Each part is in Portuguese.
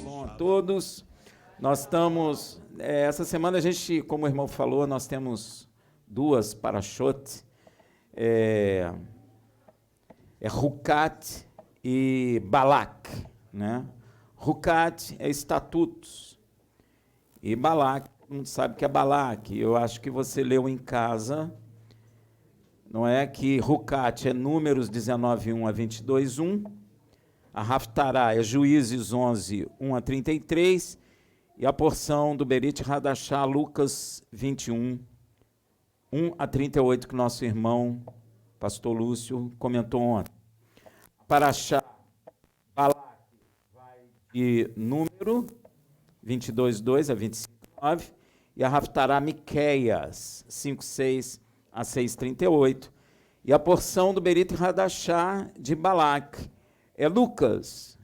Bom a todos, nós estamos, essa semana a gente, como o irmão falou, nós temos duas parashot, Hukat e Balak, né? Hukat é estatutos, e Balak, todo mundo sabe que é Balak. Eu acho que você leu em casa, não é? Que Hukat é Números 19, 1 a 22, 1. A Haftará é Juízes 11, 1 a 33. E a porção do Berit Hadashá, Lucas 21, 1 a 38, que nosso irmão, pastor Lúcio, comentou ontem. Parashá Balak vai de Número 22, 2 a 25, 9. E a Haftará Miqueias 5, 6 a 6, 38. E a porção do Berit Hadashá de Balak é Lucas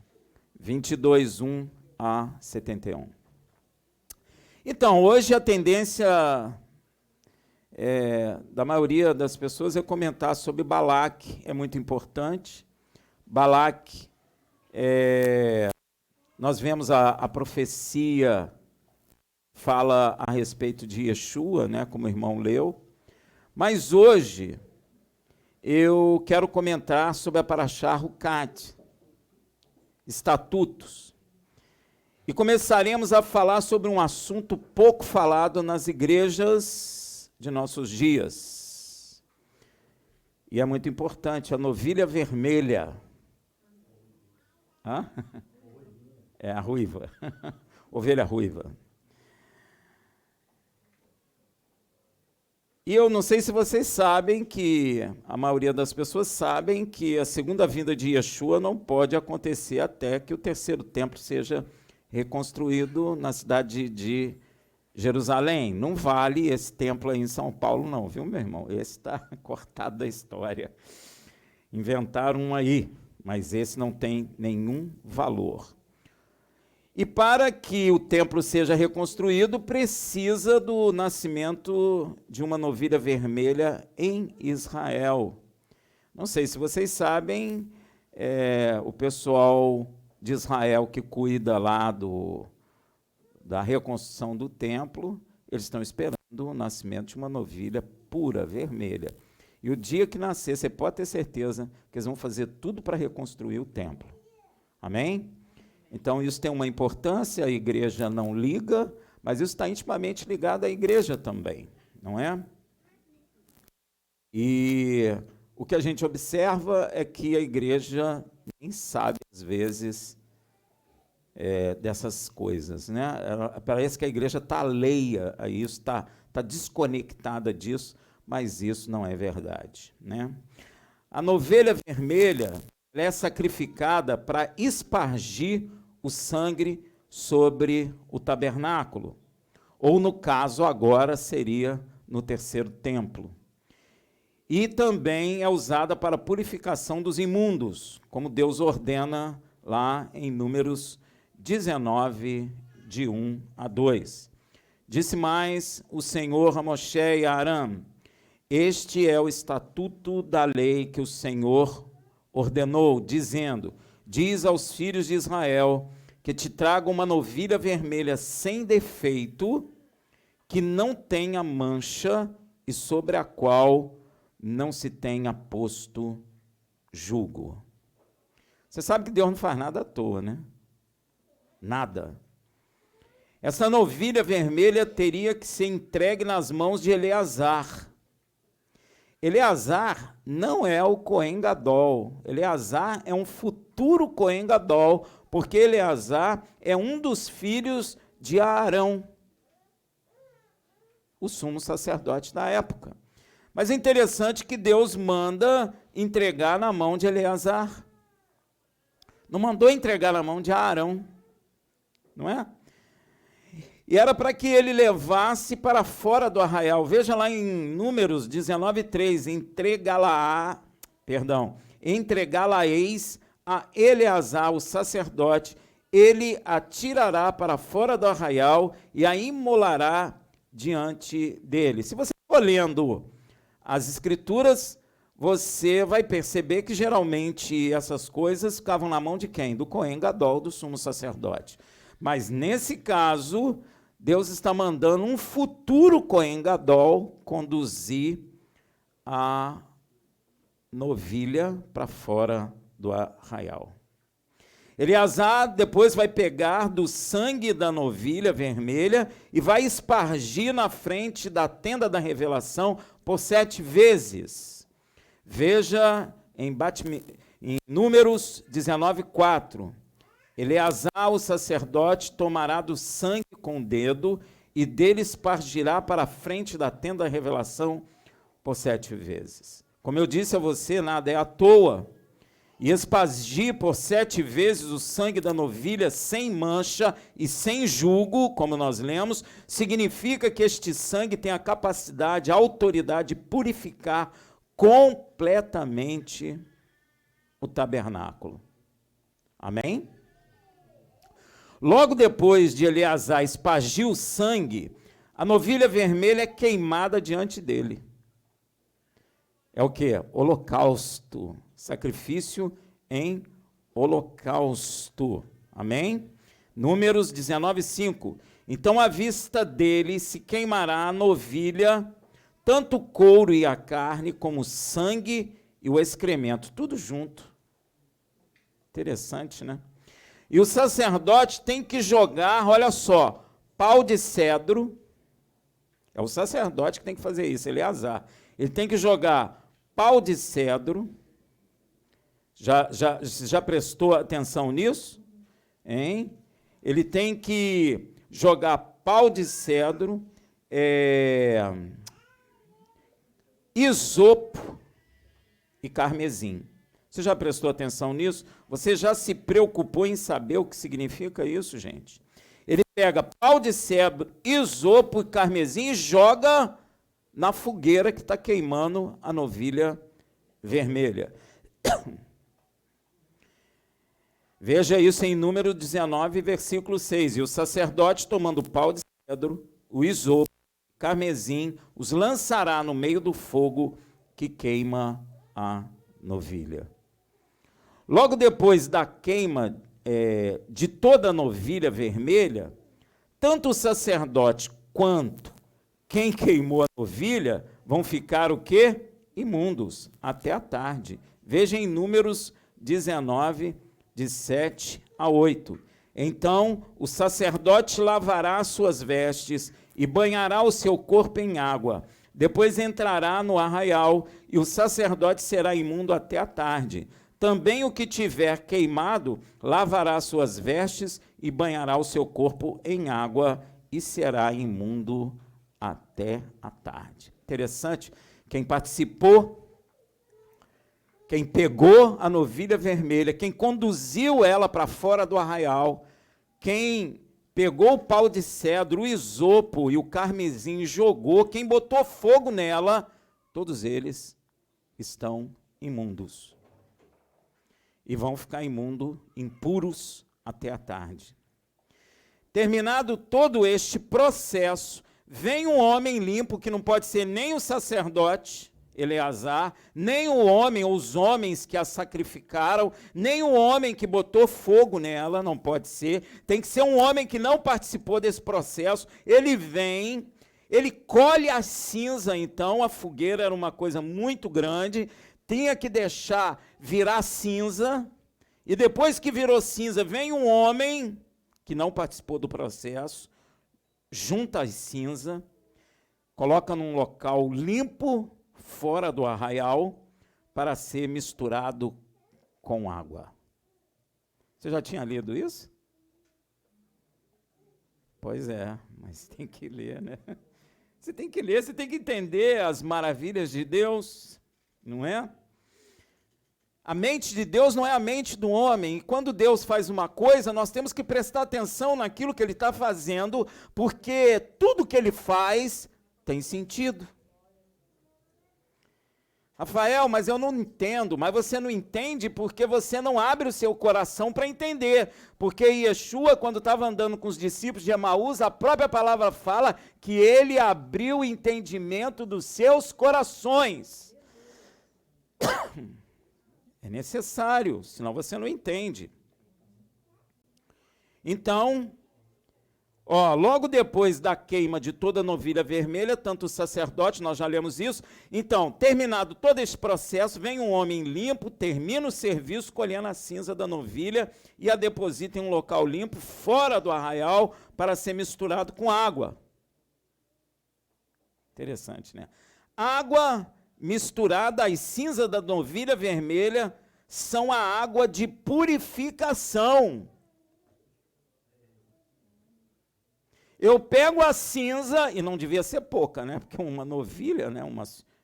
22, 1 a 71. Então, hoje a tendência da maioria das pessoas é comentar sobre Balak, é muito importante. Balak, nós vemos a profecia, fala a respeito de Yeshua, né, como o irmão leu, mas hoje eu quero comentar sobre a Parashá Hukat, estatutos. E começaremos a falar sobre um assunto pouco falado nas igrejas de nossos dias. E é muito importante, a novilha vermelha. Hã? É a ruiva, ovelha ruiva. E eu não sei se vocês sabem que, a maioria das pessoas sabem que a segunda vinda de Yeshua não pode acontecer até que o terceiro templo seja reconstruído na cidade de Jerusalém. Não vale esse templo aí em São Paulo não, viu, meu irmão? Esse está cortado da história. Inventaram um aí, mas esse não tem nenhum valor. E para que o templo seja reconstruído, precisa do nascimento de uma novilha vermelha em Israel. Não sei se vocês sabem, o pessoal de Israel que cuida lá da reconstrução do templo, eles estão esperando o nascimento de uma novilha pura, vermelha. E o dia que nascer, você pode ter certeza que eles vão fazer tudo para reconstruir o templo. Amém? Então, isso tem uma importância, a igreja não liga, mas isso está intimamente ligado à igreja também, não é? E o que a gente observa é que a igreja nem sabe, às vezes, dessas coisas, né? Parece que a igreja está alheia a isso, está desconectada disso, mas isso não é verdade, né? A novilha vermelha é sacrificada para espargir o sangue sobre o tabernáculo, ou no caso agora seria no terceiro templo. E também é usada para a purificação dos imundos, como Deus ordena lá em Números 19, de 1 a 2. Disse mais o Senhor a Moshe e a Arão: este é o estatuto da lei que o Senhor ordenou, dizendo: diz aos filhos de Israel que te tragam uma novilha vermelha sem defeito, que não tenha mancha e sobre a qual não se tenha posto jugo. Você sabe que Deus não faz nada à toa, né? Nada. Essa novilha vermelha teria que ser entregue nas mãos de Eleazar. Eleazar não é o Cohen Gadol. Eleazar é um futuro Cohen Gadol, porque Eleazar é um dos filhos de Arão, o sumo sacerdote da época. Mas é interessante que Deus manda entregar na mão de Eleazar. Não mandou entregar na mão de Arão, não é? E era para que ele levasse para fora do arraial. Veja lá em Números 19, 3, entregá-la-eis a Eleazar, o sacerdote, ele a tirará para fora do arraial e a imolará diante dele. Se você for lendo as escrituras, você vai perceber que geralmente essas coisas ficavam na mão de quem? Do Cohen Gadol, do sumo sacerdote. Mas nesse caso, Deus está mandando um futuro Cohen Gadol conduzir a novilha para fora do arraial. Eleazar depois vai pegar do sangue da novilha vermelha e vai espargir na frente da tenda da revelação por 7 vezes. Veja em Números 19:4. Eleazar, o sacerdote, tomará do sangue com o dedo e dele espargirá para a frente da tenda da revelação por 7 vezes. Como eu disse a você, nada é à toa. E espargir por 7 vezes o sangue da novilha sem mancha e sem julgo, como nós lemos, significa que este sangue tem a capacidade, a autoridade de purificar completamente o tabernáculo. Amém? Logo depois de Eleazar espargir o sangue, a novilha vermelha é queimada diante dele. É o quê? Holocausto. Sacrifício em holocausto. Amém? Números 19:5. Então, à vista dele se queimará a novilha, tanto o couro e a carne, como o sangue e o excremento, tudo junto. Interessante, né? E o sacerdote tem que jogar, olha só, pau de cedro. É o sacerdote que tem que fazer isso, Eleazar. Ele tem que jogar pau de cedro. Já prestou atenção nisso? Hein? Ele tem que jogar pau de cedro, isopo e carmesim. Você já prestou atenção nisso? Você já se preocupou em saber o que significa isso, gente? Ele pega pau de cedro, isopo e carmesim e joga na fogueira que está queimando a novilha vermelha. Veja isso em Número 19, versículo 6. E o sacerdote, tomando o pau de cedro, o isopo, o carmesim, os lançará no meio do fogo que queima a novilha. Logo depois da queima de toda a novilha vermelha, tanto o sacerdote quanto quem queimou a novilha vão ficar o quê? Imundos, até a tarde. Veja em Números 19, de 7 a 8. Então o sacerdote lavará as suas vestes e banhará o seu corpo em água. Depois entrará no arraial e o sacerdote será imundo até a tarde. Também o que tiver queimado lavará suas vestes e banhará o seu corpo em água e será imundo até a tarde. Interessante, quem participou, quem pegou a novilha vermelha, quem conduziu ela para fora do arraial, quem pegou o pau de cedro, o isopo e o carmesim e jogou, quem botou fogo nela, todos eles estão imundos. E vão ficar impuros até a tarde. Terminado todo este processo, vem um homem limpo, que não pode ser nem o sacerdote, Eleazar, nem o homem, ou os homens que a sacrificaram, nem o homem que botou fogo nela, não pode ser, tem que ser um homem que não participou desse processo. Ele vem, ele colhe a cinza. Então a fogueira era uma coisa muito grande, tinha que deixar virar cinza, e depois que virou cinza, vem um homem que não participou do processo, junta as cinzas, coloca num local limpo, fora do arraial, para ser misturado com água. Você já tinha lido isso? Pois é, mas tem que ler, né? Você tem que ler, você tem que entender as maravilhas de Deus, não é? A mente de Deus não é a mente do homem, e quando Deus faz uma coisa, nós temos que prestar atenção naquilo que Ele está fazendo, porque tudo que Ele faz tem sentido. Rafael, mas eu não entendo. Mas você não entende porque você não abre o seu coração para entender. Porque Yeshua, quando estava andando com os discípulos de Emaús, a própria palavra fala que ele abriu o entendimento dos seus corações. É necessário, senão você não entende. Então, logo depois da queima de toda a novilha vermelha, tanto o sacerdote, nós já lemos isso, então, terminado todo esse processo, vem um homem limpo, termina o serviço, colhendo a cinza da novilha e a deposita em um local limpo, fora do arraial, para ser misturado com água. Interessante, né? Água misturada às cinzas da novilha vermelha são a água de purificação. Eu pego a cinza, e não devia ser pouca, né? Porque uma novilha, né?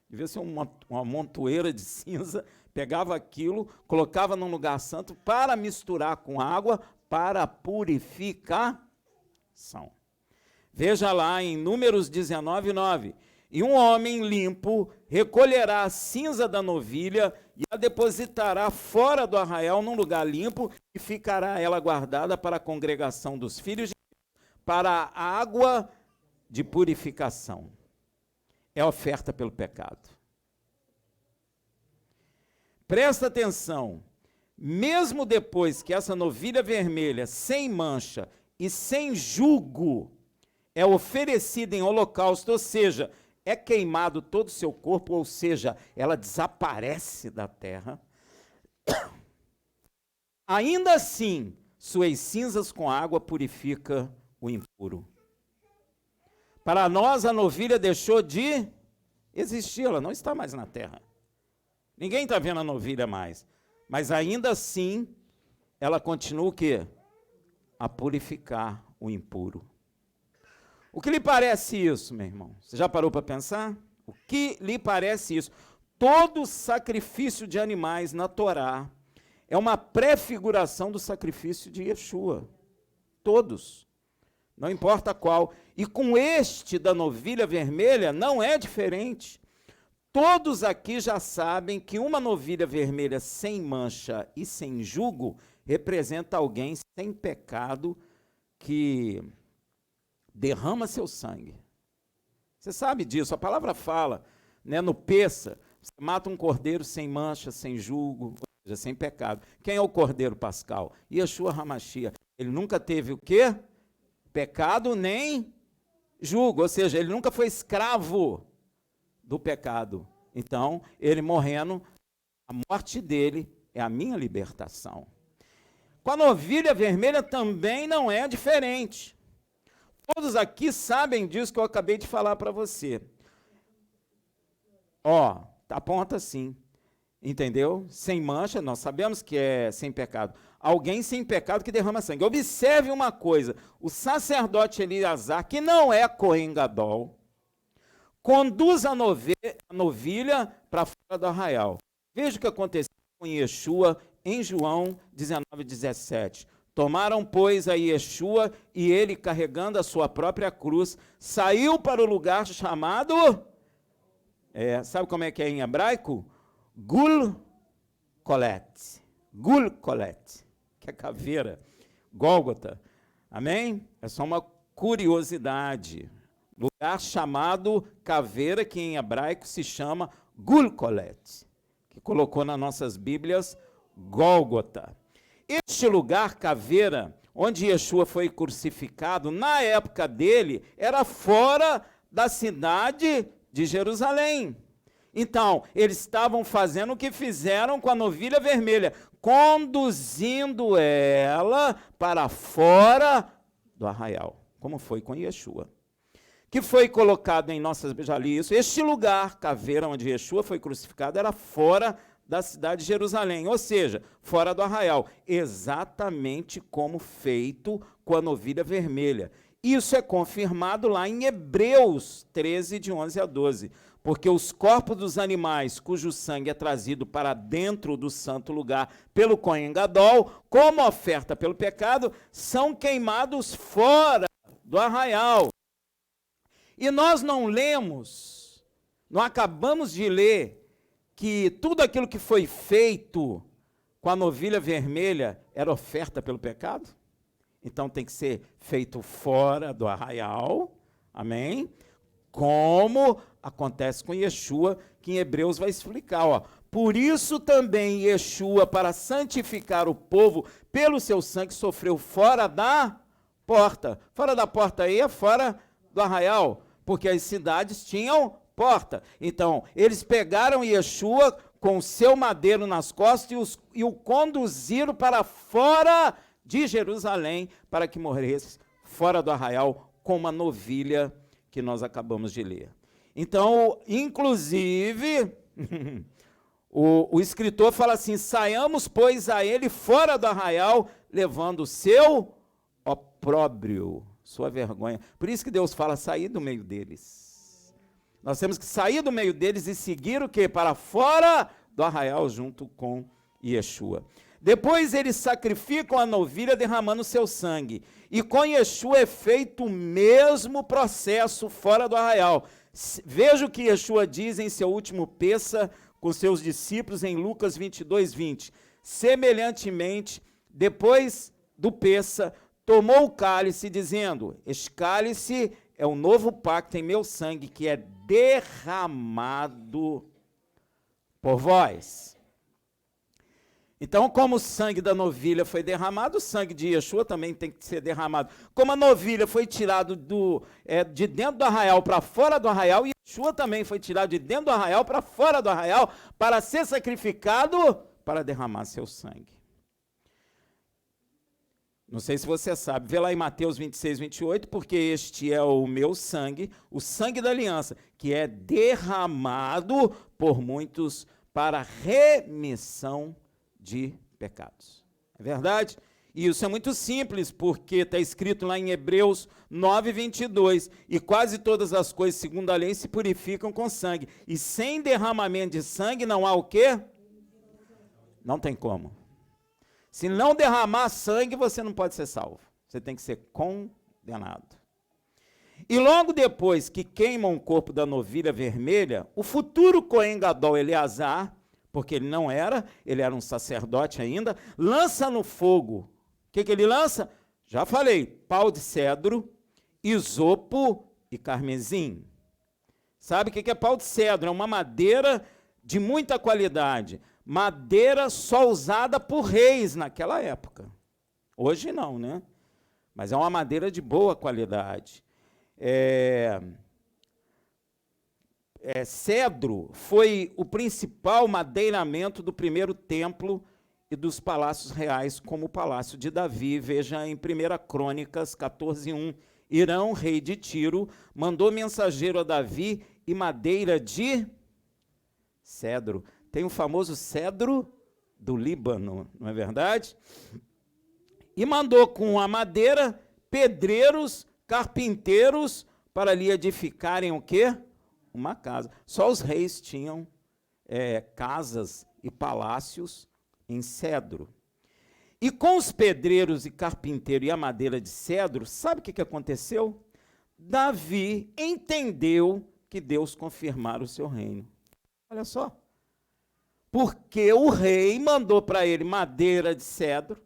Devia ser uma montoeira de cinza, pegava aquilo, colocava num lugar santo para misturar com água para purificação. Veja lá em Números 19:9. E um homem limpo recolherá a cinza da novilha e a depositará fora do arraial num lugar limpo e ficará ela guardada para a congregação dos filhos de Deus, para a água de purificação. É oferta pelo pecado. Presta atenção, mesmo depois que essa novilha vermelha, sem mancha e sem jugo, é oferecida em holocausto, ou seja, é queimado todo o seu corpo, ou seja, ela desaparece da terra, ainda assim, suas cinzas com água purifica o impuro. Para nós, a novilha deixou de existir, ela não está mais na terra. Ninguém está vendo a novilha mais. Mas ainda assim, ela continua o quê? A purificar o impuro. O que lhe parece isso, meu irmão? Você já parou para pensar? O que lhe parece isso? Todo sacrifício de animais na Torá é uma prefiguração do sacrifício de Yeshua. Todos. Não importa qual. E com este da novilha vermelha não é diferente. Todos aqui já sabem que uma novilha vermelha sem mancha e sem jugo representa alguém sem pecado que derrama seu sangue. Você sabe disso, a palavra fala, né, no Pessa, você mata um cordeiro sem mancha, sem jugo, ou seja, sem pecado. Quem é o cordeiro pascal? Yeshua HaMashiach. Ele nunca teve o quê? Pecado nem jugo, ou seja, ele nunca foi escravo do pecado. Então, ele morrendo, a morte dele é a minha libertação. Com a novilha vermelha também não é diferente. Todos aqui sabem disso que eu acabei de falar para você. Aponta assim, entendeu? Sem mancha, nós sabemos que é sem pecado. Alguém sem pecado que derrama sangue. Observe uma coisa, o sacerdote Eleazar, que não é Cohen Gadol, conduz a novilha para fora do arraial. Veja o que aconteceu com Yeshua em João 19:17. Tomaram, pois, a Yeshua, e ele, carregando a sua própria cruz, saiu para o lugar chamado, sabe como é que é em hebraico? Gul-Kolet. Gul-Kolet, que é caveira, Gólgota. Amém? É só uma curiosidade. Lugar chamado caveira, que em hebraico se chama Gul-Kolet, que colocou nas nossas Bíblias Gólgota. Este lugar, caveira, onde Yeshua foi crucificado, na época dele, era fora da cidade de Jerusalém. Então, eles estavam fazendo o que fizeram com a novilha vermelha, conduzindo ela para fora do arraial, como foi com Yeshua. Que foi colocado em nossas, já li isso, este lugar, caveira, onde Yeshua foi crucificado, era fora da cidade de Jerusalém, ou seja, fora do arraial, exatamente como feito com a novilha vermelha. Isso é confirmado lá em Hebreus 13, de 11 a 12, porque os corpos dos animais cujo sangue é trazido para dentro do santo lugar pelo Cohen Gadol, como oferta pelo pecado, são queimados fora do arraial. E nós não lemos, não acabamos de ler, que tudo aquilo que foi feito com a novilha vermelha era oferta pelo pecado? Então tem que ser feito fora do arraial, amém? Como acontece com Yeshua, que em Hebreus vai explicar, Por isso também Yeshua, para santificar o povo, pelo seu sangue, sofreu fora da porta. Fora da porta aí é fora do arraial, porque as cidades tinham porta. Então, eles pegaram Yeshua com o seu madeiro nas costas e o conduziram para fora de Jerusalém, para que morresse fora do arraial, com uma novilha que nós acabamos de ler. Então, inclusive, o escritor fala assim: saiamos, pois, a ele fora do arraial, levando o seu opróbrio, sua vergonha. Por isso que Deus fala: sair do meio deles. Nós temos que sair do meio deles e seguir o quê? Para fora do arraial, junto com Yeshua. Depois eles sacrificam a novilha derramando seu sangue. E com Yeshua é feito o mesmo processo fora do arraial. Veja o que Yeshua diz em seu último Pessa com seus discípulos em Lucas 22:20. Semelhantemente, depois do Pessa, tomou o cálice, dizendo: este cálice é o novo pacto em meu sangue, que é derramado por vós. Então, como o sangue da novilha foi derramado, o sangue de Yeshua também tem que ser derramado. Como a novilha foi tirado de dentro do arraial para fora do arraial, Yeshua também foi tirado de dentro do arraial para fora do arraial, para ser sacrificado, para derramar seu sangue. Não sei se você sabe, vê lá em Mateus 26:28, porque este é o meu sangue, o sangue da aliança, que é derramado por muitos para remissão de pecados. É verdade? E isso é muito simples, porque está escrito lá em Hebreus 9:22, e quase todas as coisas, segundo a lei, se purificam com sangue. E sem derramamento de sangue não há o quê? Não tem como. Se não derramar sangue, você não pode ser salvo. Você tem que ser condenado. E logo depois que queimam o corpo da novilha vermelha, o futuro Cohen Gadol Eleazar, porque ele não era, ele era um sacerdote ainda, lança no fogo. O que ele lança? Já falei, pau de cedro, isopo e carmesim. Sabe o que é pau de cedro? É uma madeira de muita qualidade. Madeira só usada por reis naquela época. Hoje não, né? Mas é uma madeira de boa qualidade. Cedro foi o principal madeiramento do primeiro templo e dos palácios reais, como o palácio de Davi. Veja em 1 Crônicas 14:1. Irão, rei de Tiro, mandou mensageiro a Davi e madeira de cedro. Tem o famoso cedro do Líbano, não é verdade? E mandou com a madeira pedreiros, carpinteiros, para lhe edificarem o quê? Uma casa. Só os reis tinham casas e palácios em cedro. E com os pedreiros e carpinteiros e a madeira de cedro, sabe o que aconteceu? Davi entendeu que Deus confirmara o seu reino. Olha só. Porque o rei mandou para ele madeira de cedro,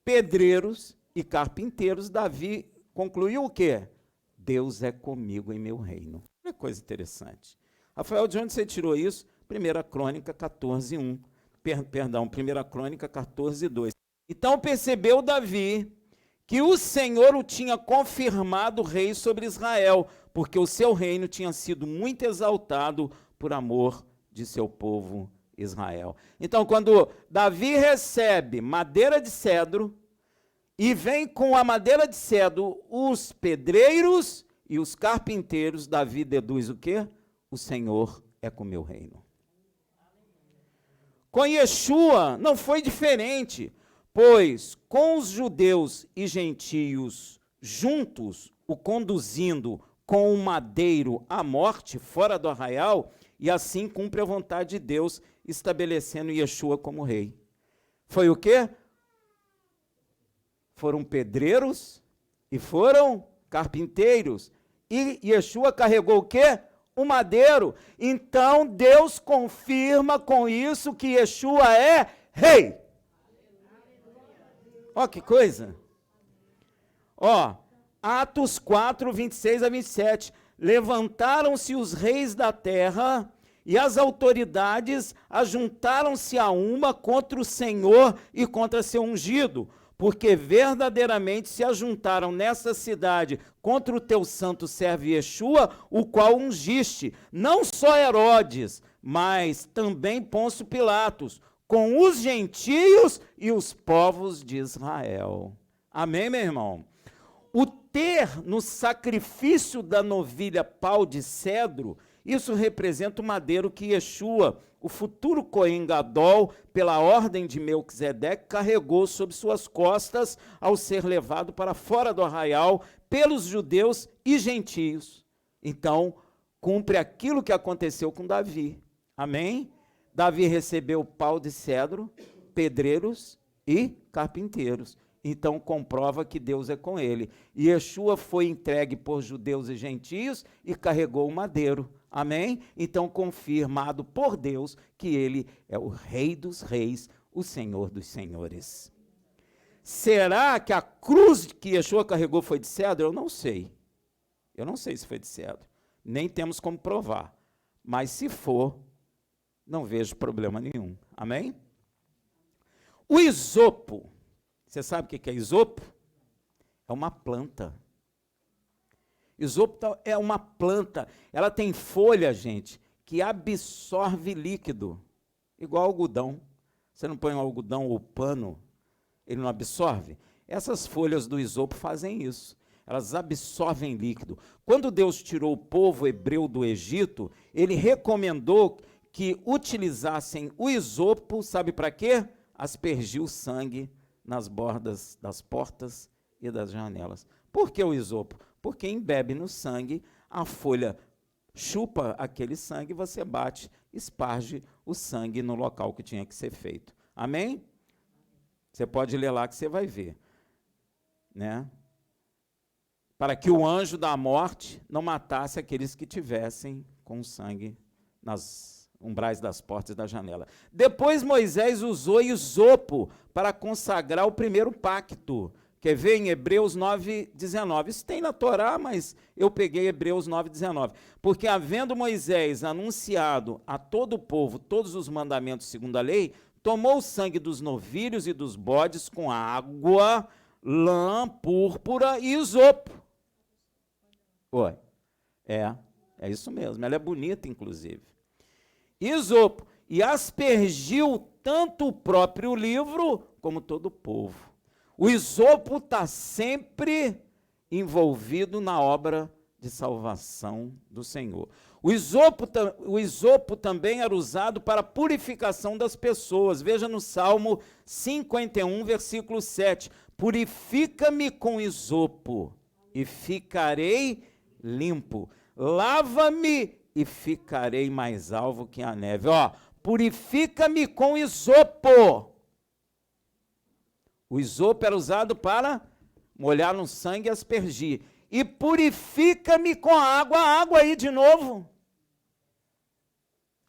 pedreiros e carpinteiros. Davi concluiu o quê? Deus é comigo em meu reino. Que coisa interessante. Rafael, de onde você tirou isso? 1 Crônica 14:1. Perdão, 1 Crônica 14:2. Então percebeu Davi que o Senhor o tinha confirmado rei sobre Israel, porque o seu reino tinha sido muito exaltado por amor de seu povo Israel. Então, quando Davi recebe madeira de cedro, e vem com a madeira de cedro os pedreiros e os carpinteiros, Davi deduz o quê? O Senhor é com o meu reino. Com Yeshua não foi diferente, pois com os judeus e gentios juntos, o conduzindo com o madeiro à morte fora do arraial, e assim cumpre a vontade de Deus, estabelecendo Yeshua como rei. Foi o quê? Foram pedreiros e foram carpinteiros. E Yeshua carregou o quê? O madeiro. Então, Deus confirma com isso que Yeshua é rei. Ó, que coisa. Ó, Atos 4, 26 a 27. Levantaram-se os reis da terra E as autoridades ajuntaram-se a uma contra o Senhor e contra seu ungido, porque verdadeiramente se ajuntaram nessa cidade contra o teu santo servo Yeshua, o qual ungiste, não só Herodes, mas também Pôncio Pilatos, com os gentios e os povos de Israel. Amém, meu irmão? O ter no sacrifício da novilha pau de cedro, isso representa o madeiro que Yeshua, o futuro Cohen Gadol, pela ordem de Melquisedeque, carregou sobre suas costas ao ser levado para fora do arraial pelos judeus e gentios. Então, cumpre aquilo que aconteceu com Davi. Amém? Davi recebeu pau de cedro, pedreiros e carpinteiros. Então comprova que Deus é com ele. E Yeshua foi entregue por judeus e gentios e carregou o madeiro. Amém? Então confirmado por Deus que ele é o Rei dos reis, o Senhor dos senhores. Será que a cruz que Yeshua carregou foi de cedro? Eu não sei. Eu não sei se foi de cedro. Nem temos como provar. Mas se for, não vejo problema nenhum. Amém? O isopo. Você sabe o que é isopo? É uma planta. Isopo é uma planta. Ela tem folha, gente, que absorve líquido. Igual algodão. Você não põe um algodão ou pano, ele não absorve? Essas folhas do isopo fazem isso. Elas absorvem líquido. Quando Deus tirou o povo hebreu do Egito, ele recomendou que utilizassem o isopo, sabe para quê? Aspergir o sangue nas bordas das portas e das janelas. Por que o isopo? Porque embebe no sangue, a folha chupa aquele sangue, você bate, esparge o sangue no local que tinha que ser feito. Amém? Você pode ler lá que você vai ver. Né? Para que o anjo da morte não matasse aqueles que tivessem com sangue nas umbrais das portas e da janela. Depois Moisés usou isopo para consagrar o primeiro pacto. Quer ver em Hebreus 9:19? Isso tem na Torá, mas eu peguei Hebreus 9:19. Porque havendo Moisés anunciado a todo o povo todos os mandamentos segundo a lei, tomou o sangue dos novilhos e dos bodes com água, lã, púrpura e isopo. Oi. É isso mesmo. Ela é bonita, inclusive. Isopo, e aspergiu tanto o próprio livro como todo o povo. O isopo está sempre envolvido na obra de salvação do Senhor. O isopo também era usado para a purificação das pessoas. Veja no Salmo 51, versículo 7. Purifica-me com isopo e ficarei limpo. Lava-me e ficarei mais alvo que a neve. Ó, purifica-me com isopo. O isopo era usado para molhar no sangue e aspergir. E purifica-me com a água aí de novo.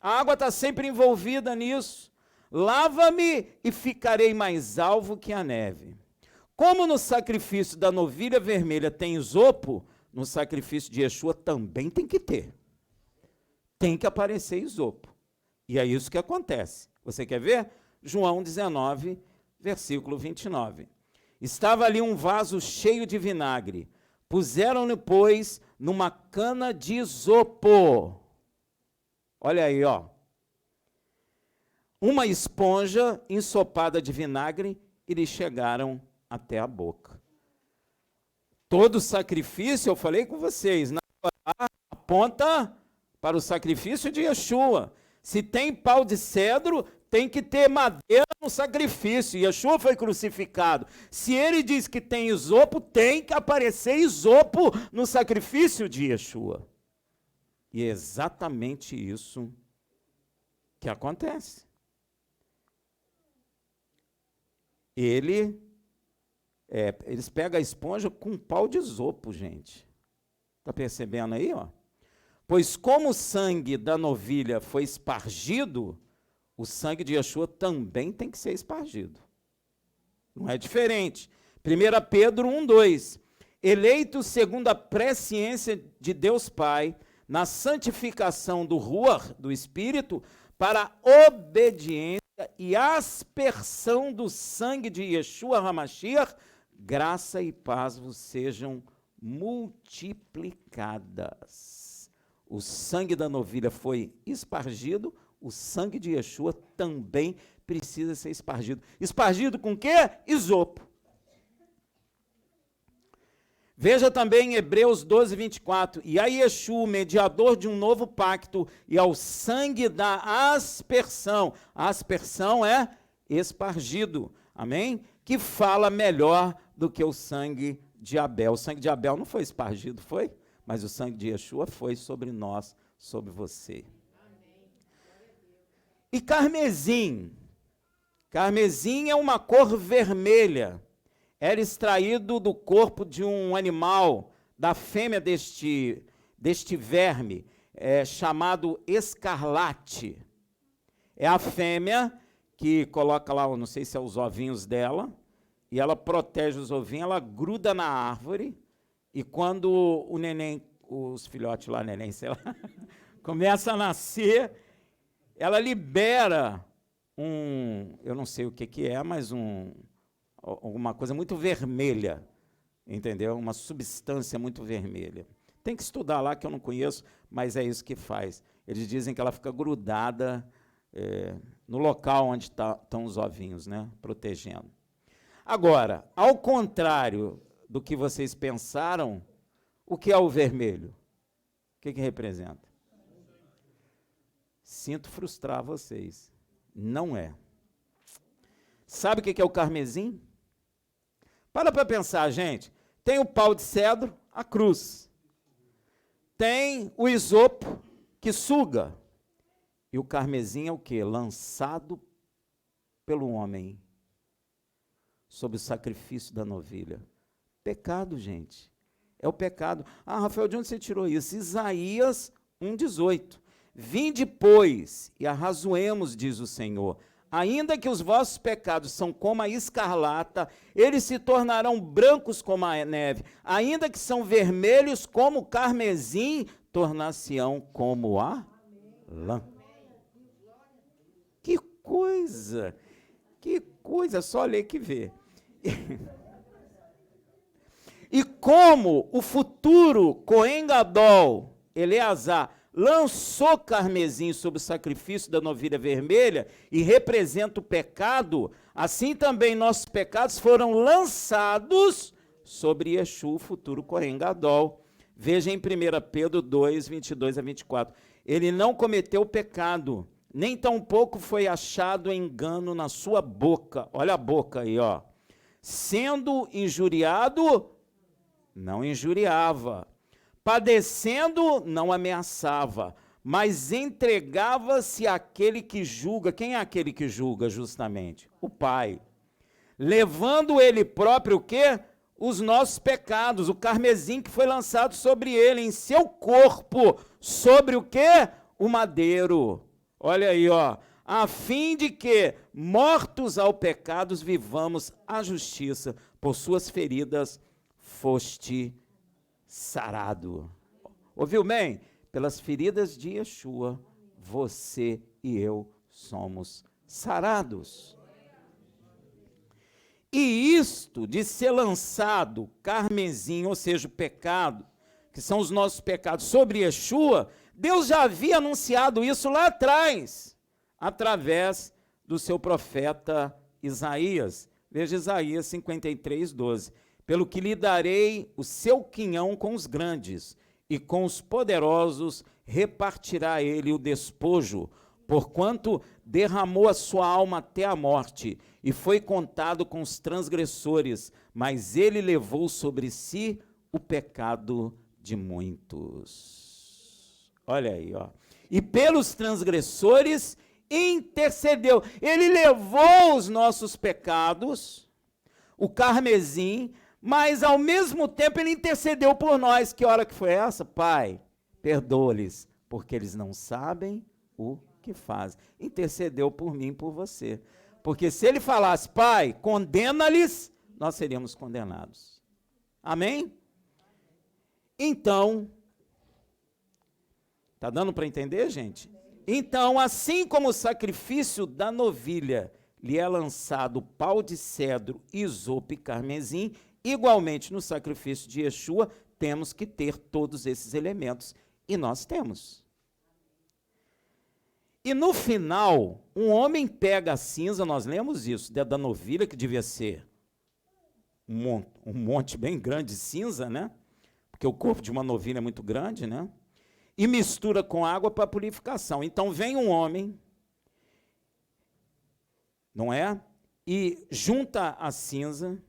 A água está sempre envolvida nisso. Lava-me e ficarei mais alvo que a neve. Como no sacrifício da novilha vermelha tem isopo, no sacrifício de Yeshua também tem que ter. Tem que aparecer isopo. E é isso que acontece. Você quer ver? João 19, versículo 29. Estava ali um vaso cheio de vinagre. Puseram-no, pois, numa cana de isopo. Olha aí, ó. Uma esponja ensopada de vinagre e lhe chegaram até a boca. Todo sacrifício, eu falei com vocês, na aponta para o sacrifício de Yeshua. Se tem pau de cedro, tem que ter madeira no sacrifício. Yeshua foi crucificado. Se ele diz que tem isopo, tem que aparecer isopo no sacrifício de Yeshua. E é exatamente isso que acontece. Eles pegam a esponja com um pau de isopo, gente. Está percebendo aí, ó? Pois como o sangue da novilha foi espargido, o sangue de Yeshua também tem que ser espargido. Não é diferente. 1 Pedro 1:2. Eleito segundo a presciência de Deus Pai, na santificação do Ruach, do Espírito, para a obediência e aspersão do sangue de Yeshua HaMashiach, graça e paz vos sejam multiplicadas. O sangue da novilha foi espargido, o sangue de Yeshua também precisa ser espargido. Espargido com o quê? Isopo. Veja também em Hebreus 12, 24. E a Yeshua, mediador de um novo pacto, e ao sangue da aspersão. A aspersão é espargido. Amém? Que fala melhor do que o sangue de Abel. O sangue de Abel não foi espargido, foi? Mas o sangue de Yeshua foi sobre nós, sobre você. E carmesim. Carmesim é uma cor vermelha. Era extraído do corpo de um animal, da fêmea deste verme, chamado escarlate. É a fêmea que coloca lá, não sei se é os ovinhos dela, e ela protege os ovinhos, ela gruda na árvore, e quando o neném, os filhotes lá, neném, sei lá, começa a nascer, ela libera eu não sei o que é, mas alguma coisa muito vermelha, entendeu? Uma substância muito vermelha. Tem que estudar lá, que eu não conheço, mas é isso que faz. Eles dizem que ela fica grudada no local onde estão os ovinhos, né? Protegendo. Agora, ao contrário do que vocês pensaram, o que é o vermelho? O que representa? Sinto frustrar vocês. Não é. Sabe o que é o carmesim? Para pensar, gente. Tem o pau de cedro, a cruz. Tem o isopo, que suga. E o carmesim é o quê? Lançado pelo homem sob o sacrifício da novilha. Pecado, gente. É o pecado. Ah, Rafael, de onde você tirou isso? Isaías 1,18. Vinde, pois, e arrazoemos, diz o Senhor. Ainda que os vossos pecados são como a escarlata, eles se tornarão brancos como a neve. Ainda que são vermelhos como o carmesim, tornar-se-ão como a lã. Que coisa! Que coisa! Só ler que vê. E como o futuro Cohen Gadol, Eleazar, lançou carmesim sobre o sacrifício da novilha vermelha e representa o pecado, assim também nossos pecados foram lançados sobre Yeshua, o futuro Cohen Gadol. Veja em 1 Pedro 2, 22 a 24. Ele não cometeu pecado, nem tampouco foi achado engano na sua boca. Olha a boca aí, ó. Sendo injuriado, não injuriava. Padecendo, não ameaçava, mas entregava-se àquele que julga. Quem é aquele que julga, justamente? O Pai. Levando ele próprio o quê? Os nossos pecados, o carmesim que foi lançado sobre ele, em seu corpo, sobre o quê? O madeiro. Olha aí, ó. A fim de que, mortos ao pecado, vivamos a justiça. Por suas feridas foste sarado. Ouviu bem? Pelas feridas de Yeshua, você e eu somos sarados. E isto de ser lançado carmesim, ou seja, o pecado, que são os nossos pecados, sobre Yeshua, Deus já havia anunciado isso lá atrás, através do seu profeta Isaías. Veja Isaías 53, 12. Pelo que lhe darei o seu quinhão com os grandes, e com os poderosos repartirá ele o despojo, porquanto derramou a sua alma até a morte, e foi contado com os transgressores, mas ele levou sobre si o pecado de muitos. Olha aí, ó. E pelos transgressores intercedeu. Ele levou os nossos pecados, o carmesim, mas ao mesmo tempo ele intercedeu por nós. Que hora que foi essa? Pai, perdoa-lhes, porque eles não sabem o que fazem. Intercedeu por mim e por você. Porque se ele falasse, Pai, condena-lhes, nós seríamos condenados. Amém? Então, Está dando para entender, gente? Então, assim como o sacrifício da novilha lhe é lançado pau de cedro, isopo e carmesim, igualmente no sacrifício de Yeshua temos que ter todos esses elementos. E nós temos. E no final, um homem pega a cinza, nós lemos isso, da novilha, que devia ser um monte bem grande de cinza, né? Porque o corpo de uma novilha é muito grande, né? E mistura com água para purificação. Então vem um homem, não é? E junta a cinza,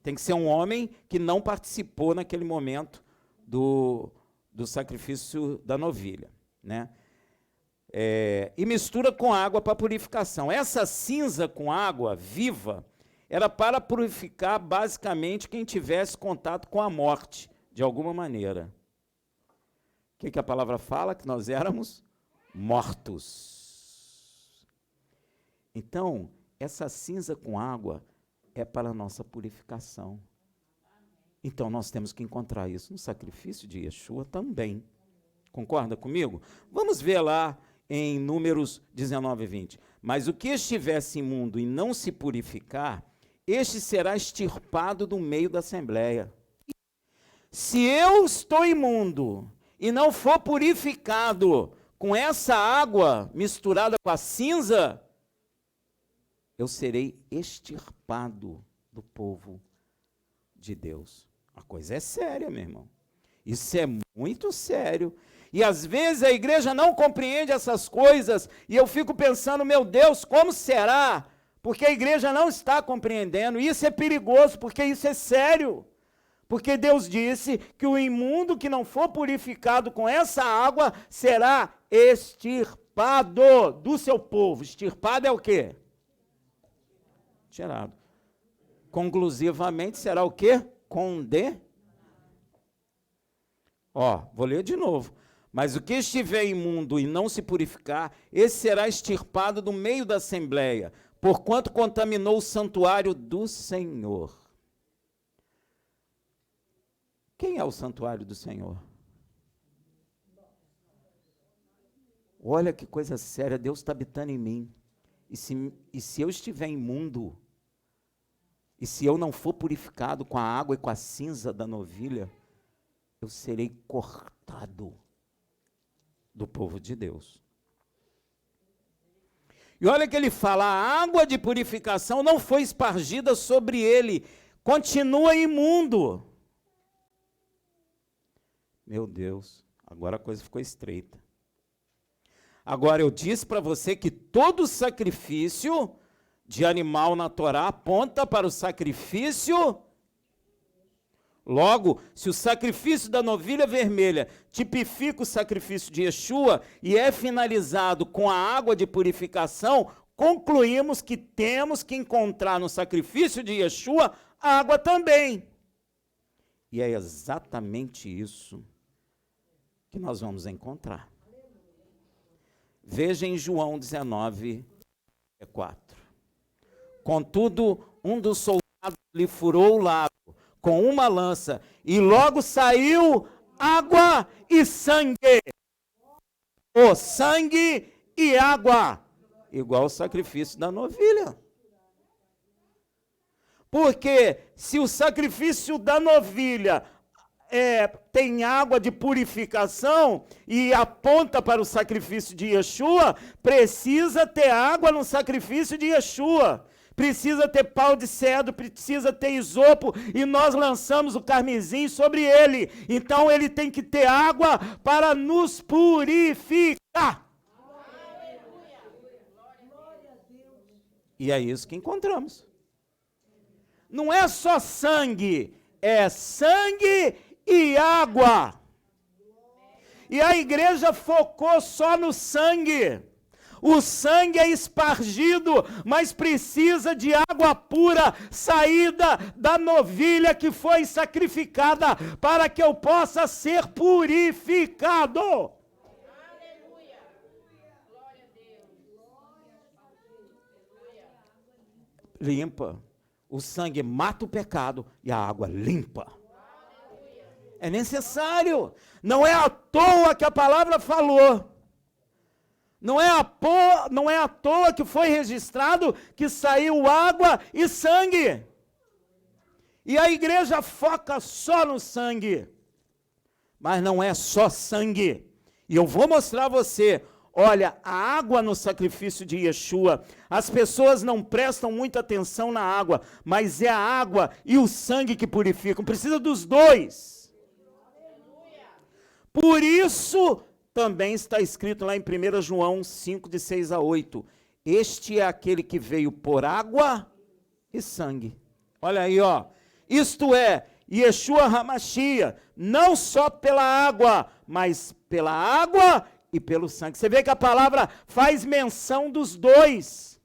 tem que ser um homem que não participou naquele momento do sacrifício da novilha, né? E mistura com água para purificação. Essa cinza com água viva era para purificar basicamente quem tivesse contato com a morte, de alguma maneira. O que a palavra fala? Que nós éramos mortos. Então, essa cinza com água é para a nossa purificação. Então, nós temos que encontrar isso no sacrifício de Yeshua também. Concorda comigo? Vamos ver lá em Números 19 e 20. Mas o que estivesse imundo e não se purificar, este será extirpado do meio da assembleia. Se eu estou imundo e não for purificado com essa água misturada com a cinza, eu serei extirpado do povo de Deus. A coisa é séria, meu irmão. Isso é muito sério. E às vezes a igreja não compreende essas coisas, e eu fico pensando, meu Deus, como será? Porque a igreja não está compreendendo. Isso é perigoso, porque isso é sério. Porque Deus disse que o imundo que não for purificado com essa água será extirpado do seu povo. Extirpado é o quê? Tirado. Conclusivamente será o quê? Vou ler de novo. Mas o que estiver imundo e não se purificar, esse será extirpado do meio da assembleia, porquanto contaminou o santuário do Senhor. Quem é o santuário do Senhor? Olha que coisa séria, Deus está habitando em mim. E se eu estiver imundo, e se eu não for purificado com a água e com a cinza da novilha, eu serei cortado do povo de Deus. E olha que ele fala, a água de purificação não foi espargida sobre ele, continua imundo. Meu Deus, agora a coisa ficou estreita. Agora eu disse para você que todo sacrifício de animal na Torá aponta para o sacrifício. Logo, se o sacrifício da novilha vermelha tipifica o sacrifício de Yeshua e é finalizado com a água de purificação, concluímos que temos que encontrar no sacrifício de Yeshua água também. E é exatamente isso que nós vamos encontrar. Veja em João 19, 4. Contudo, um dos soldados lhe furou o lado com uma lança, e logo saiu água e sangue. O sangue e água, igual o sacrifício da novilha. Porque se o sacrifício da novilha tem água de purificação e aponta para o sacrifício de Yeshua, precisa ter água no sacrifício de Yeshua. Precisa ter pau de cedro, precisa ter isopo, e nós lançamos o carmesim sobre ele. Então ele tem que ter água para nos purificar. E é isso que encontramos. Não é só sangue, é sangue e água. E a igreja focou só no sangue. O sangue é espargido, mas precisa de água pura, saída da novilha que foi sacrificada, para que eu possa ser purificado. Aleluia. Glória a Deus. Limpa. O sangue mata o pecado e a água limpa. É necessário. Não é à toa que a palavra falou. Não é à toa que foi registrado que saiu água e sangue. E a igreja foca só no sangue. Mas não é só sangue. E eu vou mostrar a você. Olha, a água no sacrifício de Yeshua, as pessoas não prestam muita atenção na água, mas é a água e o sangue que purificam. Precisa dos dois. Por isso, também está escrito lá em 1 João 5, de 6 a 8. Este é aquele que veio por água e sangue. Olha aí, ó. Isto é, Yeshua HaMashiach, não só pela água, mas pela água e pelo sangue. Você vê que a palavra faz menção dos dois.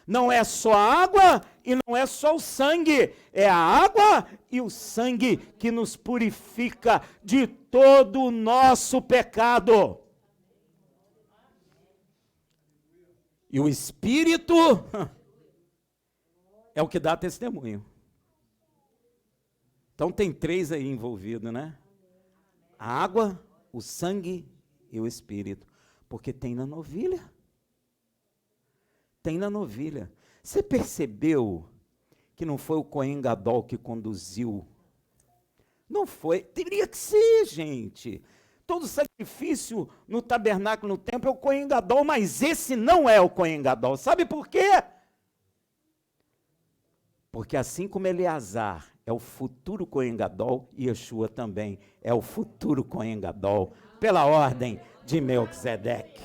Não é só a água e não é só o sangue. É a água e o sangue que nos purifica de todo o nosso pecado. E o Espírito é o que dá testemunho. Então tem três aí envolvidos, né? A água, o sangue e o Espírito. Porque tem na novilha. Tem na novilha. Você percebeu que não foi o Cohen Gadol que conduziu? Não foi. Teria que ser, gente. Todo sacrifício no tabernáculo, no templo, é o Cohen Gadol, mas esse não é o Cohen Gadol. Sabe por quê? Porque assim como Eleazar é o futuro Cohen Gadol, Yeshua também é o futuro Cohen Gadol, pela ordem de Melquisedeque.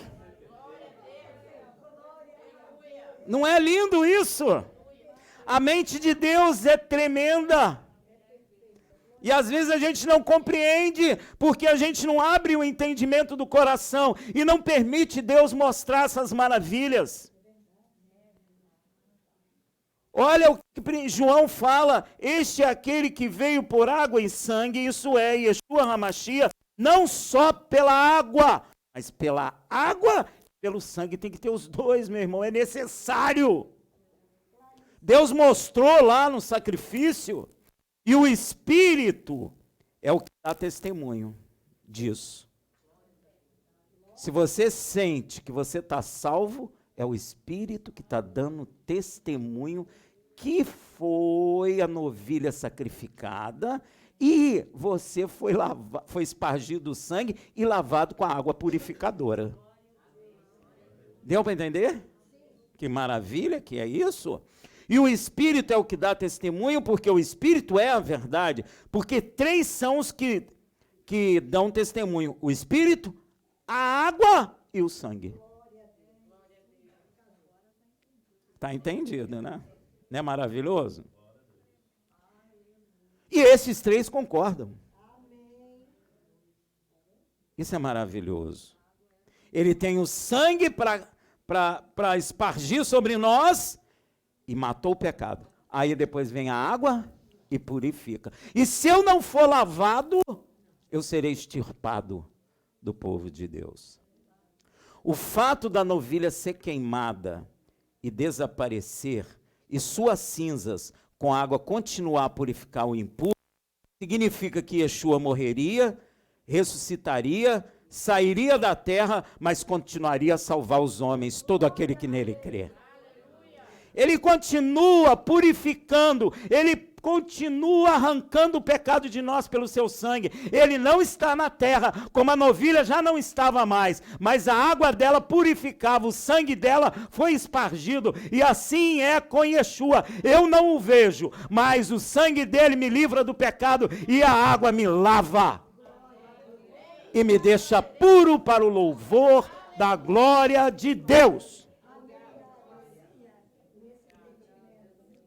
Não é lindo isso? A mente de Deus é tremenda. E às vezes a gente não compreende, porque a gente não abre o entendimento do coração e não permite Deus mostrar essas maravilhas. Olha o que João fala, este é aquele que veio por água e sangue, isso é, Yeshua HaMashiach, não só pela água, mas pela água e pelo sangue. Tem que ter os dois, meu irmão, é necessário. Deus mostrou lá no sacrifício, e o Espírito é o que dá testemunho disso. Se você sente que você está salvo, é o Espírito que está dando testemunho que foi a novilha sacrificada e você foi espargido o sangue e lavado com a água purificadora. Deu para entender? Que maravilha que é isso? E o Espírito é o que dá testemunho, porque o Espírito é a verdade. Porque três são os que dão testemunho: o Espírito, a água e o sangue. Está entendido, né? Não é maravilhoso? E esses três concordam. Isso é maravilhoso. Ele tem o sangue para espargir sobre nós e matou o pecado. Aí depois vem a água e purifica. E se eu não for lavado, eu serei extirpado do povo de Deus. O fato da novilha ser queimada e desaparecer, e suas cinzas com a água continuar a purificar o impuro, significa que Yeshua morreria, ressuscitaria, sairia da terra, mas continuaria a salvar os homens, todo aquele que nele crê. Ele continua purificando, ele continua arrancando o pecado de nós pelo seu sangue. Ele não está na terra, como a novilha já não estava mais, mas a água dela purificava, o sangue dela foi espargido, e assim é com Yeshua. Eu não o vejo, mas o sangue dele me livra do pecado, e a água me lava, e me deixa puro para o louvor da glória de Deus.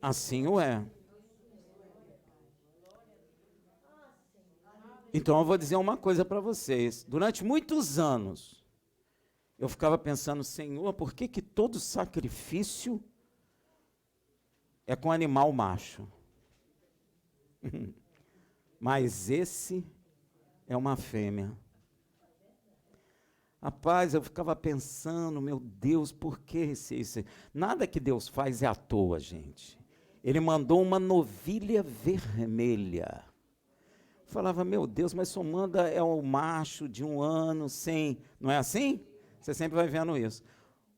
Assim o é. Então eu vou dizer uma coisa para vocês. Durante muitos anos, eu ficava pensando: Senhor, por que todo sacrifício é com animal macho? Mas esse é uma fêmea. Rapaz, eu ficava pensando, meu Deus, por que esse? Nada que Deus faz é à toa, gente. Ele mandou uma novilha vermelha. Falava, meu Deus, mas só manda é o macho de 1 ano, sem... Não é assim? Você sempre vai vendo isso.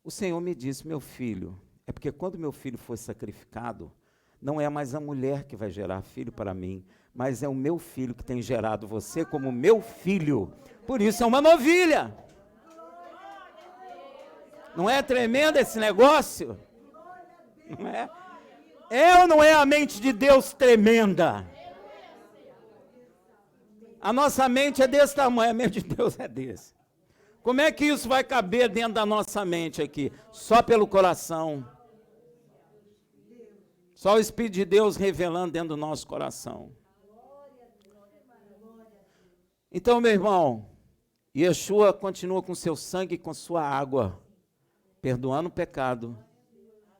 O Senhor me disse, meu filho, é porque quando meu filho for sacrificado, não é mais a mulher que vai gerar filho para mim, mas é o meu filho que tem gerado você como meu filho. Por isso é uma novilha. Não é tremendo esse negócio? Não é? É ou não é a mente de Deus tremenda? A nossa mente é desse tamanho, a mente de Deus é desse. Como é que isso vai caber dentro da nossa mente aqui? Só pelo coração. Só o Espírito de Deus revelando dentro do nosso coração. Então, meu irmão, Yeshua continua com seu sangue e com sua água, perdoando o pecado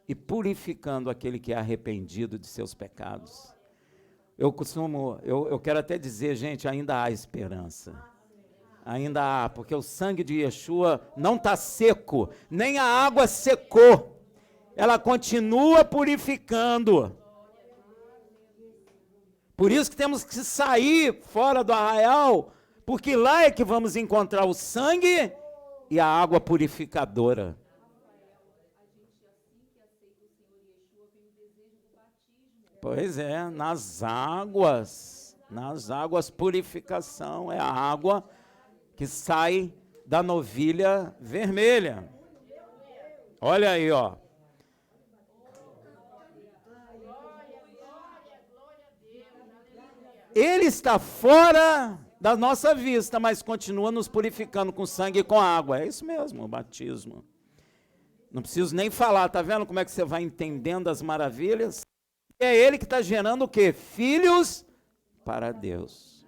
e purificando aquele que é arrependido de seus pecados. Eu quero até dizer, gente, ainda há esperança. Ainda há, porque o sangue de Yeshua não está seco, nem a água secou. Ela continua purificando. Por isso que temos que sair fora do arraial, porque lá é que vamos encontrar o sangue e a água purificadora. Pois é, nas águas purificação, é a água que sai da novilha vermelha. Olha aí, ó. Ele está fora da nossa vista, mas continua nos purificando com sangue e com água. É isso mesmo, o batismo. Não preciso nem falar, tá vendo como é que você vai entendendo as maravilhas? É ele que está gerando o quê? Filhos para Deus.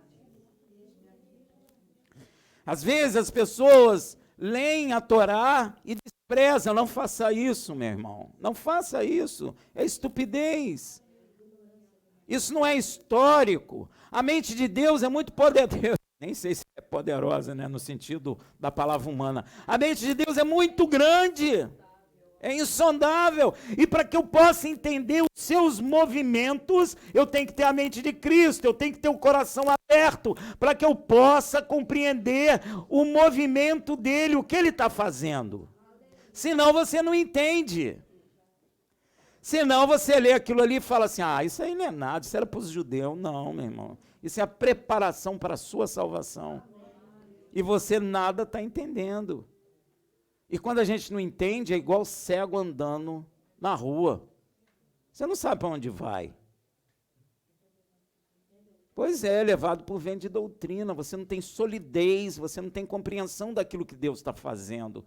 Às vezes as pessoas leem a Torá e desprezam. Não faça isso, meu irmão. Não faça isso. É estupidez. Isso não é histórico. A mente de Deus é muito poderosa. Nem sei se é poderosa, né, no sentido da palavra humana. A mente de Deus é muito grande. É insondável. E para que eu possa entender os seus movimentos, eu tenho que ter a mente de Cristo, eu tenho que ter o coração aberto, para que eu possa compreender o movimento dele, o que ele está fazendo. Senão você não entende. Senão você lê aquilo ali e fala assim, isso aí não é nada, isso era para os judeus. Não, meu irmão. Isso é a preparação para a sua salvação. E você nada está entendendo. E quando a gente não entende, é igual cego andando na rua. Você não sabe para onde vai. Pois é, levado por vento de doutrina, você não tem solidez, você não tem compreensão daquilo que Deus está fazendo.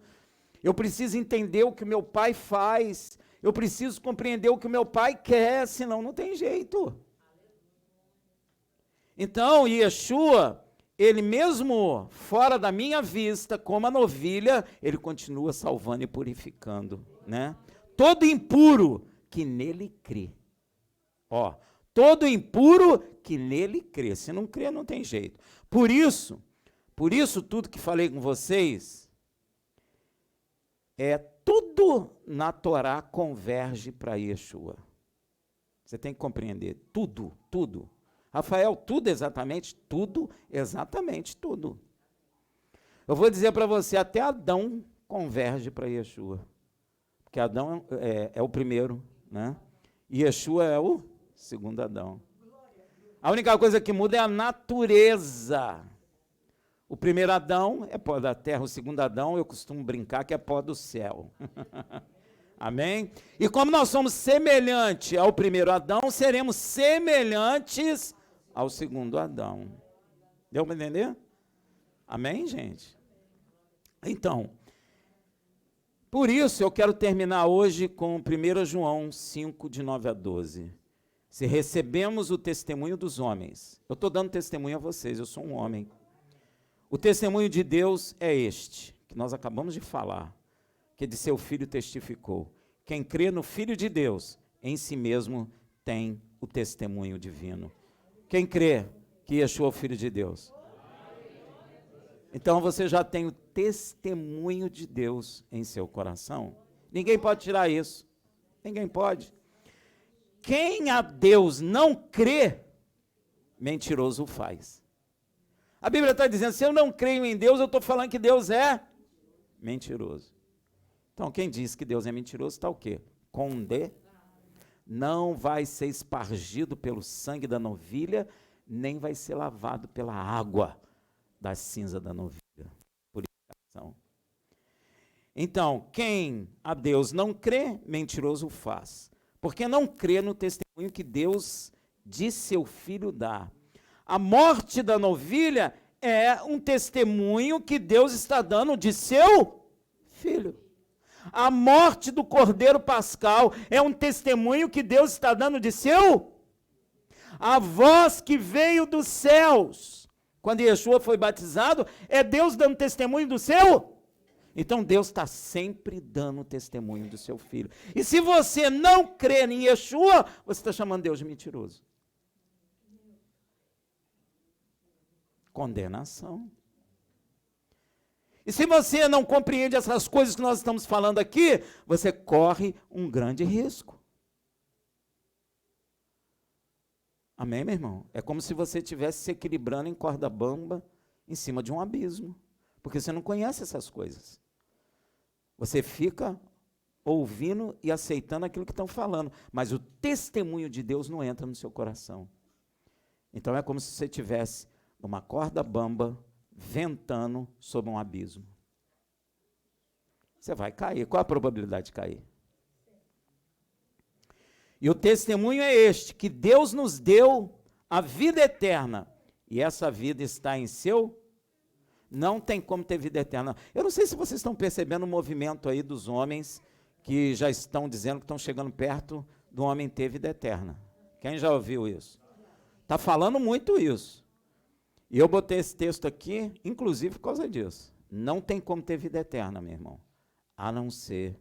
Eu preciso entender o que o meu pai faz, eu preciso compreender o que o meu pai quer, senão não tem jeito. Então, Yeshua, ele mesmo fora da minha vista, como a novilha, ele continua salvando e purificando, né? Todo impuro que nele crê. Ó, todo impuro que nele crê. Se não crê, não tem jeito. Por isso tudo que falei com vocês, tudo na Torá converge para Yeshua. Você tem que compreender, tudo. Rafael, tudo exatamente? Tudo, exatamente tudo. Eu vou dizer para você, até Adão converge para Yeshua. Porque Adão é o primeiro, né? E Yeshua é o segundo Adão. A única coisa que muda é a natureza. O primeiro Adão é pó da terra, o segundo Adão, eu costumo brincar que é pó do céu. Amém? E como nós somos semelhantes ao primeiro Adão, seremos semelhantes ao segundo Adão. Deu para entender? Amém, gente? Então, por isso eu quero terminar hoje com 1 João 5, de 9 a 12. Se recebemos o testemunho dos homens, eu estou dando testemunho a vocês, eu sou um homem. O testemunho de Deus é este, que nós acabamos de falar, que de seu Filho testificou. Quem crê no Filho de Deus, em si mesmo tem o testemunho divino. Quem crê que Yeshua é o Filho de Deus? Então você já tem o testemunho de Deus em seu coração. Ninguém pode tirar isso. Ninguém pode. Quem a Deus não crê, mentiroso faz. A Bíblia está dizendo, se eu não creio em Deus, eu estou falando que Deus é mentiroso. Então, quem diz que Deus é mentiroso está o quê? Não vai ser espargido pelo sangue da novilha, nem vai ser lavado pela água da cinza da novilha. Purificação. Então, quem a Deus não crê, mentiroso faz. Porque não crê no testemunho que Deus de seu filho dá. A morte da novilha é um testemunho que Deus está dando de seu filho. A morte do cordeiro pascal é um testemunho que Deus está dando de seu. A voz que veio dos céus, quando Yeshua foi batizado, é Deus dando testemunho do seu. Então Deus está sempre dando testemunho do seu filho. E se você não crer em Yeshua, você está chamando Deus de mentiroso. Condenação. E se você não compreende essas coisas que nós estamos falando aqui, você corre um grande risco. Amém, meu irmão? É como se você estivesse se equilibrando em corda bamba em cima de um abismo. Porque você não conhece essas coisas. Você fica ouvindo e aceitando aquilo que estão falando, mas o testemunho de Deus não entra no seu coração. Então é como se você estivesse numa corda bamba, ventando sobre um abismo. Você vai cair. Qual a probabilidade de cair? E o testemunho é este, que Deus nos deu a vida eterna, e essa vida está em seu. Não tem como ter vida eterna. Eu não sei se vocês estão percebendo o movimento aí dos homens que já estão dizendo que estão chegando perto do homem ter vida eterna. Quem já ouviu isso? Está falando muito isso. E eu botei esse texto aqui, inclusive por causa disso. Não tem como ter vida eterna, meu irmão, a não ser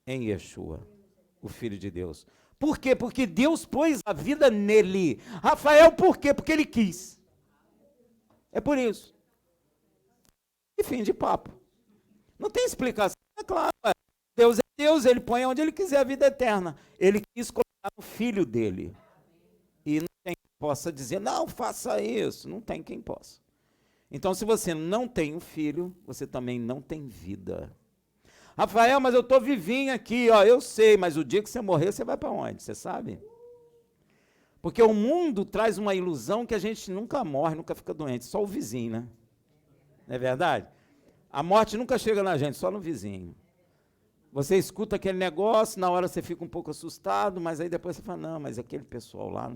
em Yeshua, o Filho de Deus. Por quê? Porque Deus pôs a vida nele. Rafael, por quê? Porque ele quis. É por isso. E fim de papo. Não tem explicação. É claro, Deus é Deus, ele põe onde ele quiser a vida eterna. Ele quis colocar no Filho dele. E não tem quem possa dizer, não, faça isso. Não tem quem possa. Então, se você não tem um filho, você também não tem vida. Rafael, mas eu estou vivinho aqui, ó, eu sei, mas o dia que você morrer, você vai para onde? Você sabe? Porque o mundo traz uma ilusão que a gente nunca morre, nunca fica doente, só o vizinho, né? Não é verdade? A morte nunca chega na gente, só no vizinho. Você escuta aquele negócio, na hora você fica um pouco assustado, mas aí depois você fala, não, mas aquele pessoal lá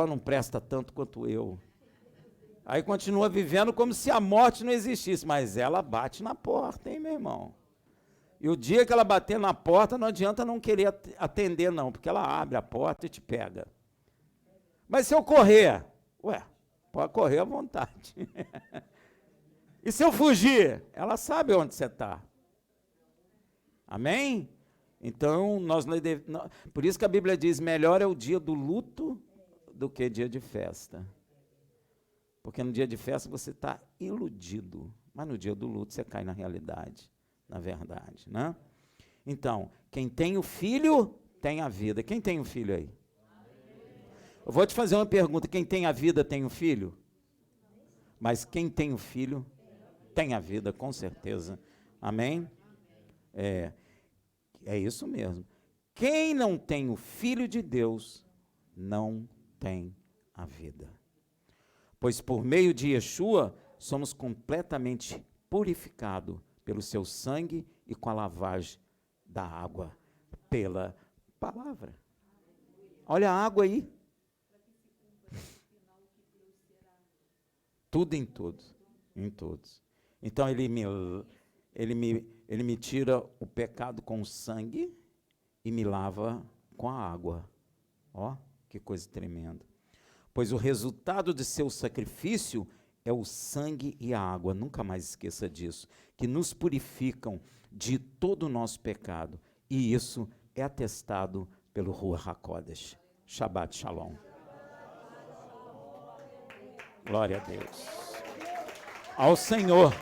não presta tanto quanto eu. Aí continua vivendo como se a morte não existisse, mas ela bate na porta, hein, meu irmão? E o dia que ela bater na porta, não adianta não querer atender, não, porque ela abre a porta e te pega. Mas se eu correr, pode correr à vontade. E se eu fugir? Ela sabe onde você está. Amém? Então, por isso que a Bíblia diz, melhor é o dia do luto do que dia de festa. Porque no dia de festa você está iludido, mas no dia do luto você cai na realidade, na verdade, né? Então, quem tem o filho, tem a vida. Quem tem o filho aí? Eu vou te fazer uma pergunta, quem tem a vida tem o filho? Mas quem tem o filho, tem a vida, com certeza. Amém? É isso mesmo. Quem não tem o Filho de Deus, não tem a vida. Pois por meio de Yeshua, somos completamente purificados pelo seu sangue e com a lavagem da água, pela palavra. Olha a água aí. Tudo em todos. Em todos. Então ele me tira o pecado com o sangue e me lava com a água. Ó, que coisa tremenda. Pois o resultado de seu sacrifício é o sangue e a água, nunca mais esqueça disso, que nos purificam de todo o nosso pecado. E isso é atestado pelo Ruach HaKodesh. Shabbat Shalom. Glória a Deus. Ao Senhor.